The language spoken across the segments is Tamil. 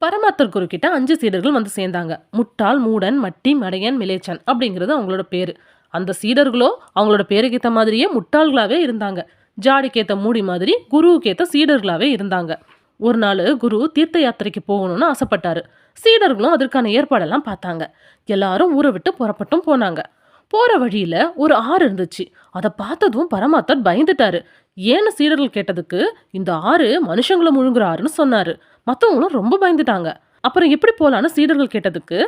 பரமாத்தர் குரு கிட்ட 5 சீடர்கள் வந்து சேர்ந்தாங்க. முட்டாள், மூடன், மட்டி, மடையன், மிலேச்சன் அப்படிங்கிறது அவங்களோட பேரு. அந்த சீடர்களோ அவங்களோட பேருக்கு ஏத்த மாதிரியே முட்டாள்களாவே இருந்தாங்க. ஜாடிக்கேத்த மூடி மாதிரி குருவுக்கேத்த சீடர்களாவே இருந்தாங்க. ஒரு நாள் குரு தீர்த்த யாத்திரைக்கு போகணும்னு ஆசைப்பட்டாரு. சீடர்களும் அதற்கான ஏற்பாடெல்லாம் பார்த்தாங்க. எல்லாரும் ஊரை விட்டு புறப்பட்டும் போனாங்க. போற வழியில ஒரு ஆறு இருந்துச்சு. அதை பார்த்ததும் பரமாத்தர் பயந்துட்டாரு. ஏன்னு சீடர்கள் கேட்டதுக்கு இந்த ஆறு மனுஷங்களை முழுங்குற ஆறுன்னு சொன்னாரு. மற்றவங்களும் ரொம்ப பயந்துட்டாங்க. அப்புறம் எப்படி போலான்னு சீடர்கள் கேட்டதுக்கு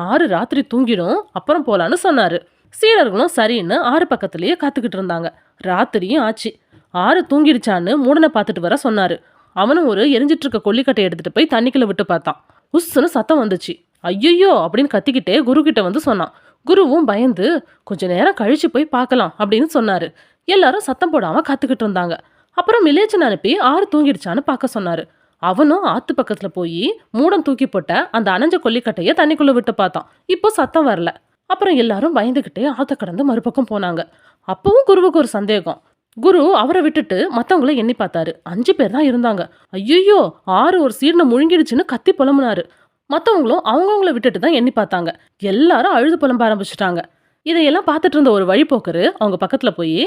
ஆறு ராத்திரி தூங்கிடும் அப்புறம் போலான்னு சொன்னாரு. சீடர்களும் சரின்னு ஆறு பக்கத்திலேயே காத்துக்கிட்டு இருந்தாங்க. ராத்திரியும் ஆச்சு. ஆறு தூங்கிடுச்சான்னு மூடனை பார்த்துட்டு வர சொன்னாரு. அவனும் ஒரு எரிஞ்சிட்டு இருக்க கொல்லிக்கட்டை எடுத்துட்டு போய் தண்ணிக்குள்ள விட்டு பார்த்தான். உஸ்ஸுன்னு சத்தம் வந்துச்சு. ஐயோ அப்படின்னு கத்திக்கிட்டே குரு கிட்ட வந்து சொன்னான். குருவும் பயந்து கொஞ்ச நேரம் கழிச்சு போய் பார்க்கலாம் அப்படின்னு சொன்னாரு. எல்லாரும் சத்தம் போடாம காத்துக்கிட்டு இருந்தாங்க. அப்புறம் மிலேச்சன் அனுப்பி ஆறு தூங்கிடுச்சான்னு பார்க்க சொன்னாரு. அவனும் ஆத்து பக்கத்துல போய் மூடம் தூக்கி போட்ட அந்த அணைஞ்ச கொல்லிக்கட்டைய தண்ணிக்குள்ள விட்டு பார்த்தான். இப்போ சத்தம் வரல. அப்புறம் எல்லாரும் பயந்துகிட்டே ஆத்த கடந்து மறுபக்கம் போனாங்க. அப்பவும் குருவுக்கு ஒரு சந்தேகம். குரு அவரை விட்டுட்டு மத்தவங்கள எண்ணி பார்த்தாரு. 5 பேர் தான் இருந்தாங்க. ஐயோ, ஆறு ஒரு சீடனை முழுங்கிடுச்சுன்னு கத்தி புலம்புனாரு. மத்தவங்களும் அவங்கவுங்கள விட்டுட்டு தான் எண்ணி பார்த்தாங்க. எல்லாரும் அழுது புலம்ப ஆரம்பிச்சுட்டாங்க. இதையெல்லாம் பார்த்துட்டு இருந்த ஒரு வழிபோக்கரு அவங்க பக்கத்துல போய்,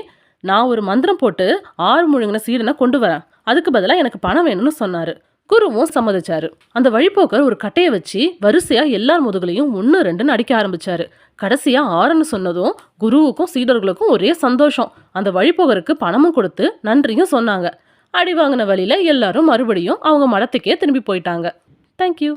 நான் ஒரு மந்திரம் போட்டு ஆறு முழுங்கின சீடனை கொண்டு வரேன், அதுக்கு பதிலாக எனக்கு பணம் வேணும்னு சொன்னாரு. குருவும் சம்மதிச்சாரு. அந்த வழிபோக்கர் ஒரு கட்டையை வச்சு வரிசையா எல்லார் முதுகுலையும் 1 2ன்னு அடிக்க ஆரம்பிச்சாரு. கடைசியா ஆறுன்னு சொன்னதும் குருவுக்கும் சீடர்களுக்கும் ஒரே சந்தோஷம். அந்த வழிபோக்கருக்கு பணமும் கொடுத்து நன்றியும் சொன்னாங்க. அடி வாங்கின வழியில எல்லாரும் மறுபடியும் அவங்க மடத்துக்கே திரும்பி போயிட்டாங்க. தேங்க்யூ.